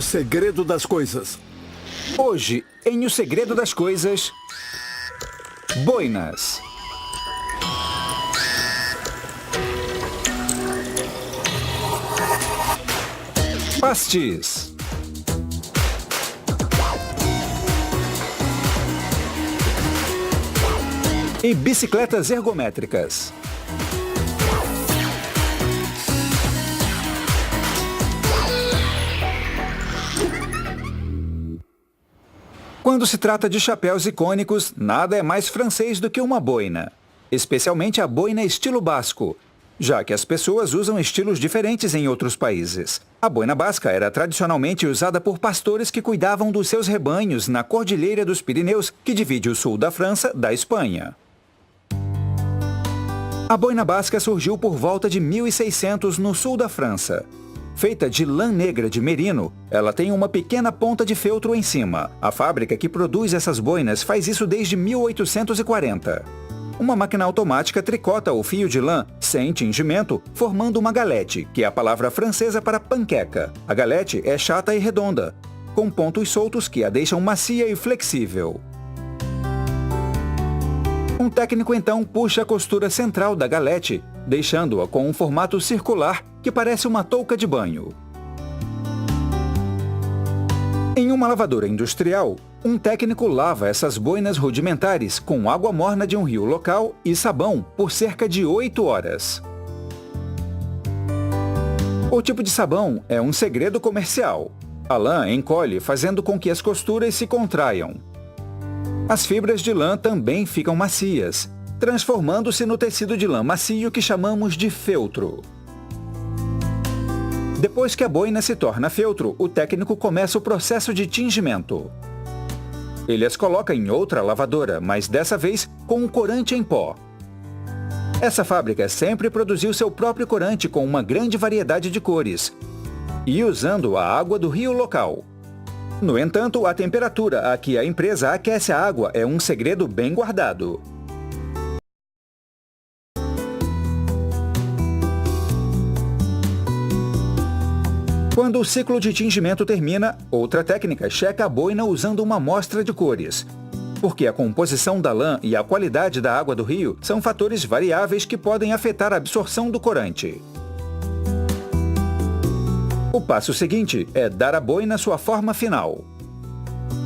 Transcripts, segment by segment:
segredo das coisas. Hoje, em O Segredo das Coisas, boinas. Pastis. E bicicletas ergométricas. Quando se trata de chapéus icônicos, nada é mais francês do que uma boina. Especialmente a boina estilo basco, já que as pessoas usam estilos diferentes em outros países. A boina basca era tradicionalmente usada por pastores que cuidavam dos seus rebanhos na Cordilheira dos Pirineus, que divide o sul da França da Espanha. A boina basca surgiu por volta de 1600 no sul da França. Feita de lã negra de merino, ela tem uma pequena ponta de feltro em cima. A fábrica que produz essas boinas faz isso desde 1840. Uma máquina automática tricota o fio de lã sem tingimento, formando uma galete, que é a palavra francesa para panqueca. A galete é chata e redonda, com pontos soltos que a deixam macia e flexível. Um técnico então puxa a costura central da galete, deixando-a com um formato circular que parece uma touca de banho. Em uma lavadora industrial, um técnico lava essas boinas rudimentares com água morna de um rio local e sabão por cerca de 8 horas. O tipo de sabão é um segredo comercial. A lã encolhe, fazendo com que as costuras se contraiam. As fibras de lã também ficam macias, transformando-se no tecido de lã macio que chamamos de feltro. Depois que a boina se torna feltro, o técnico começa o processo de tingimento. Ele as coloca em outra lavadora, mas dessa vez com um corante em pó. Essa fábrica sempre produziu seu próprio corante com uma grande variedade de cores, e usando a água do rio local. No entanto, a temperatura a que a empresa aquece a água é um segredo bem guardado. Quando o ciclo de tingimento termina, outra técnica checa a boina usando uma amostra de cores, porque a composição da lã e a qualidade da água do rio são fatores variáveis que podem afetar a absorção do corante. O passo seguinte é dar à boina sua forma final.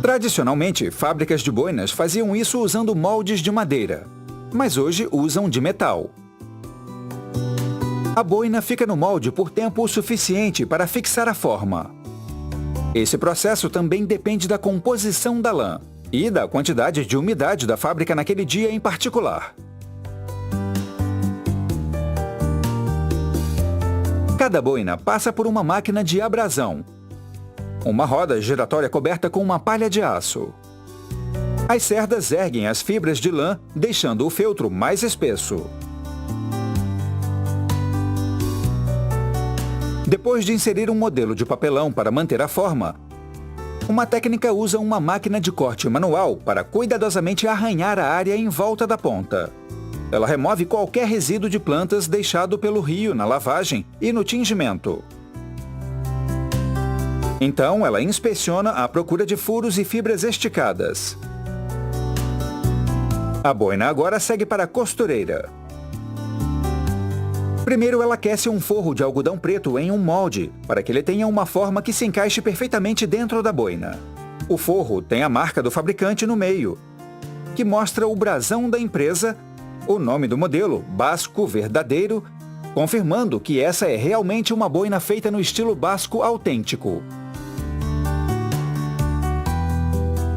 Tradicionalmente, fábricas de boinas faziam isso usando moldes de madeira, mas hoje usam de metal. A boina fica no molde por tempo o suficiente para fixar a forma. Esse processo também depende da composição da lã e da quantidade de umidade da fábrica naquele dia em particular. Cada boina passa por uma máquina de abrasão, uma roda giratória coberta com uma palha de aço. As cerdas erguem as fibras de lã, deixando o feltro mais espesso. Depois de inserir um modelo de papelão para manter a forma, uma técnica usa uma máquina de corte manual para cuidadosamente arranhar a área em volta da ponta. Ela remove qualquer resíduo de plantas deixado pelo rio na lavagem e no tingimento. Então, ela inspeciona à procura de furos e fibras esticadas. A boina agora segue para a costureira. Primeiro, ela aquece um forro de algodão preto em um molde, para que ele tenha uma forma que se encaixe perfeitamente dentro da boina. O forro tem a marca do fabricante no meio, que mostra o brasão da empresa, o nome do modelo, Basco Verdadeiro, confirmando que essa é realmente uma boina feita no estilo basco autêntico.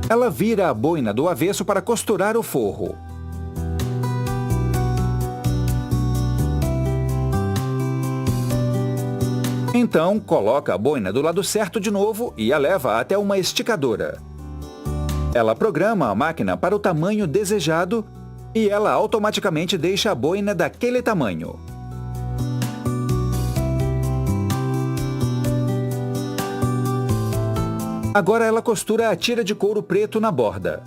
Ela vira a boina do avesso para costurar o forro. Então, coloca a boina do lado certo de novo e a leva até uma esticadora. Ela programa a máquina para o tamanho desejado e ela automaticamente deixa a boina daquele tamanho. Agora ela costura a tira de couro preto na borda.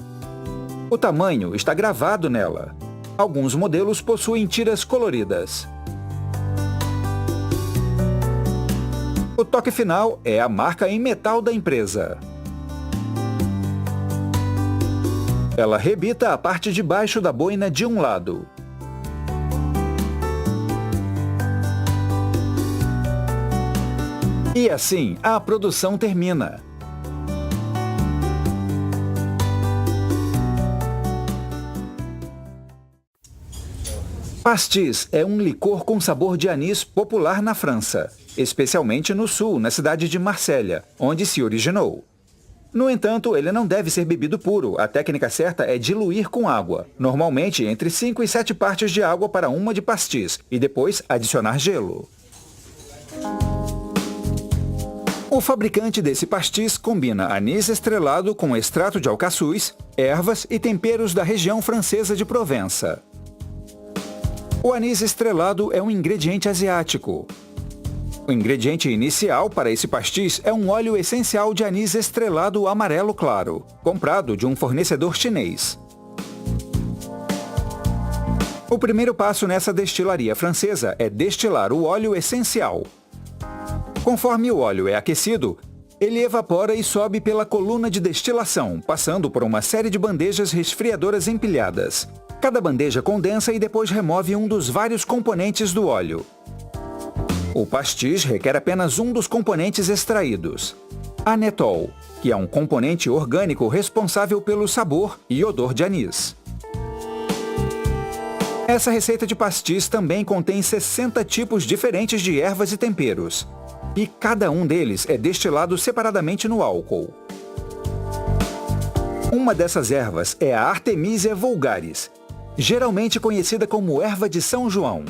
O tamanho está gravado nela. Alguns modelos possuem tiras coloridas. O toque final é a marca em metal da empresa. Ela rebita a parte de baixo da boina de um lado. E assim, a produção termina. Pastis é um licor com sabor de anis popular na França, especialmente no sul, na cidade de Marselha, onde se originou. No entanto, ele não deve ser bebido puro. A técnica certa é diluir com água, normalmente entre 5 e 7 partes de água para uma de pastis, e depois adicionar gelo. O fabricante desse pastis combina anis estrelado com extrato de alcaçuz, ervas e temperos da região francesa de Provença. O anis estrelado é um ingrediente asiático. O ingrediente inicial para esse pastis é um óleo essencial de anis estrelado amarelo claro, comprado de um fornecedor chinês. O primeiro passo nessa destilaria francesa é destilar o óleo essencial. Conforme o óleo é aquecido, ele evapora e sobe pela coluna de destilação, passando por uma série de bandejas resfriadoras empilhadas. Cada bandeja condensa e depois remove um dos vários componentes do óleo. O pastis requer apenas um dos componentes extraídos, anetol, que é um componente orgânico responsável pelo sabor e odor de anis. Essa receita de pastis também contém 60 tipos diferentes de ervas e temperos, e cada um deles é destilado separadamente no álcool. Uma dessas ervas é a Artemisia vulgaris, geralmente conhecida como erva de São João.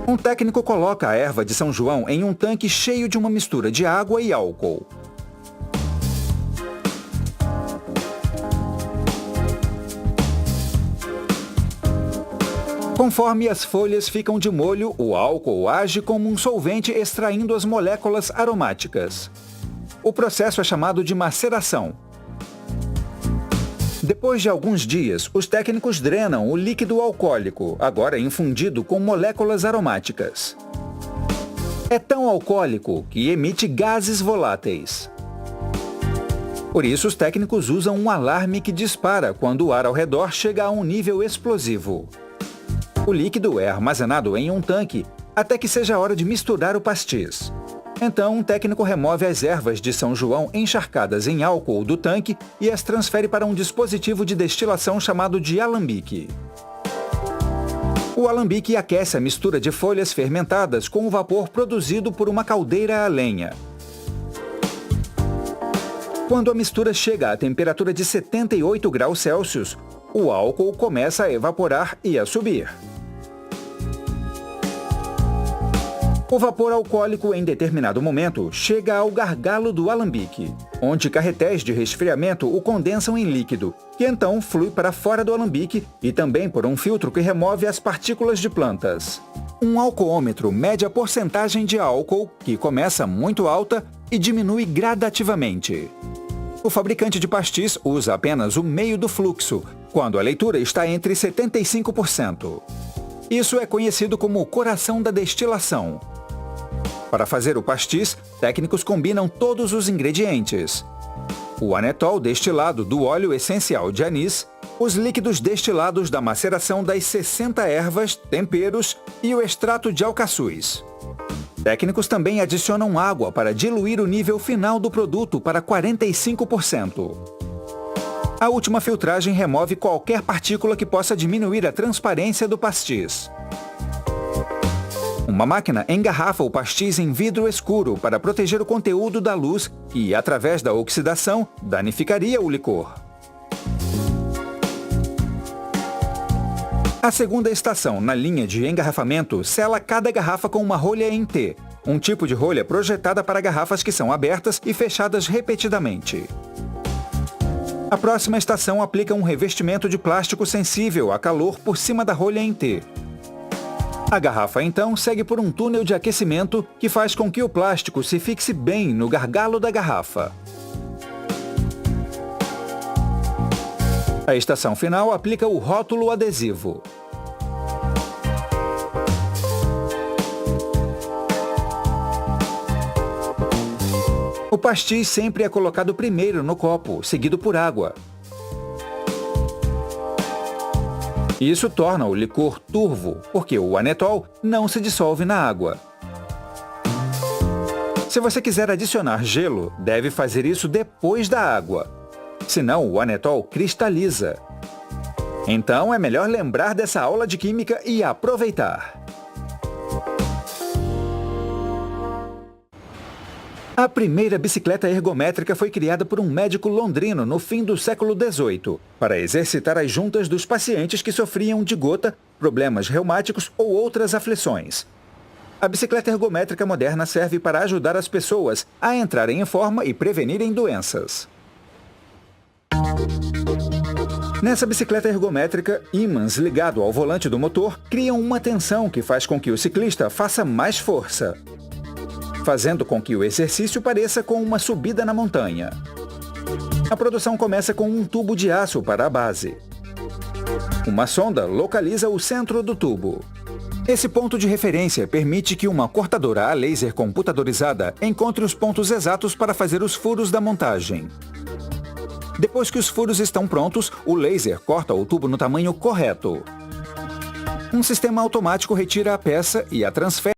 Um técnico coloca a erva de São João em um tanque cheio de uma mistura de água e álcool. Conforme as folhas ficam de molho, o álcool age como um solvente extraindo as moléculas aromáticas. O processo é chamado de maceração. Depois de alguns dias, os técnicos drenam o líquido alcoólico, agora infundido com moléculas aromáticas. É tão alcoólico que emite gases voláteis. Por isso, os técnicos usam um alarme que dispara quando o ar ao redor chega a um nível explosivo. O líquido é armazenado em um tanque até que seja a hora de misturar o pastis. Então, um técnico remove as ervas de São João encharcadas em álcool do tanque e as transfere para um dispositivo de destilação chamado de alambique. O alambique aquece a mistura de folhas fermentadas com o vapor produzido por uma caldeira a lenha. Quando a mistura chega à temperatura de 78 graus Celsius, o álcool começa a evaporar e a subir. O vapor alcoólico, em determinado momento, chega ao gargalo do alambique, onde carretéis de resfriamento o condensam em líquido, que então flui para fora do alambique e também por um filtro que remove as partículas de plantas. Um alcoômetro mede a porcentagem de álcool, que começa muito alta e diminui gradativamente. O fabricante de pastis usa apenas o meio do fluxo, quando a leitura está entre 75%. Isso é conhecido como o coração da destilação. Para fazer o pastis, técnicos combinam todos os ingredientes: o anetol destilado do óleo essencial de anis, os líquidos destilados da maceração das 60 ervas, temperos e o extrato de alcaçuz. Técnicos também adicionam água para diluir o nível final do produto para 45%. A última filtragem remove qualquer partícula que possa diminuir a transparência do pastis. Uma máquina engarrafa o pastis em vidro escuro para proteger o conteúdo da luz que, através da oxidação, danificaria o licor. A segunda estação na linha de engarrafamento sela cada garrafa com uma rolha em T, um tipo de rolha projetada para garrafas que são abertas e fechadas repetidamente. A próxima estação aplica um revestimento de plástico sensível a calor por cima da rolha em T. A garrafa, então, segue por um túnel de aquecimento que faz com que o plástico se fixe bem no gargalo da garrafa. A estação final aplica o rótulo adesivo. O pastis sempre é colocado primeiro no copo, seguido por água. Isso torna o licor turvo, porque o anetol não se dissolve na água. Se você quiser adicionar gelo, deve fazer isso depois da água. Senão o anetol cristaliza. Então é melhor lembrar dessa aula de química e aproveitar. A primeira bicicleta ergométrica foi criada por um médico londrino no fim do século XVIII, para exercitar as juntas dos pacientes que sofriam de gota, problemas reumáticos ou outras aflições. A bicicleta ergométrica moderna serve para ajudar as pessoas a entrarem em forma e prevenirem doenças. Nessa bicicleta ergométrica, ímãs ligados ao volante do motor criam uma tensão que faz com que o ciclista faça mais força, fazendo com que o exercício pareça com uma subida na montanha. A produção começa com um tubo de aço para a base. Uma sonda localiza o centro do tubo. Esse ponto de referência permite que uma cortadora a laser computadorizada encontre os pontos exatos para fazer os furos da montagem. Depois que os furos estão prontos, o laser corta o tubo no tamanho correto. Um sistema automático retira a peça e a transfere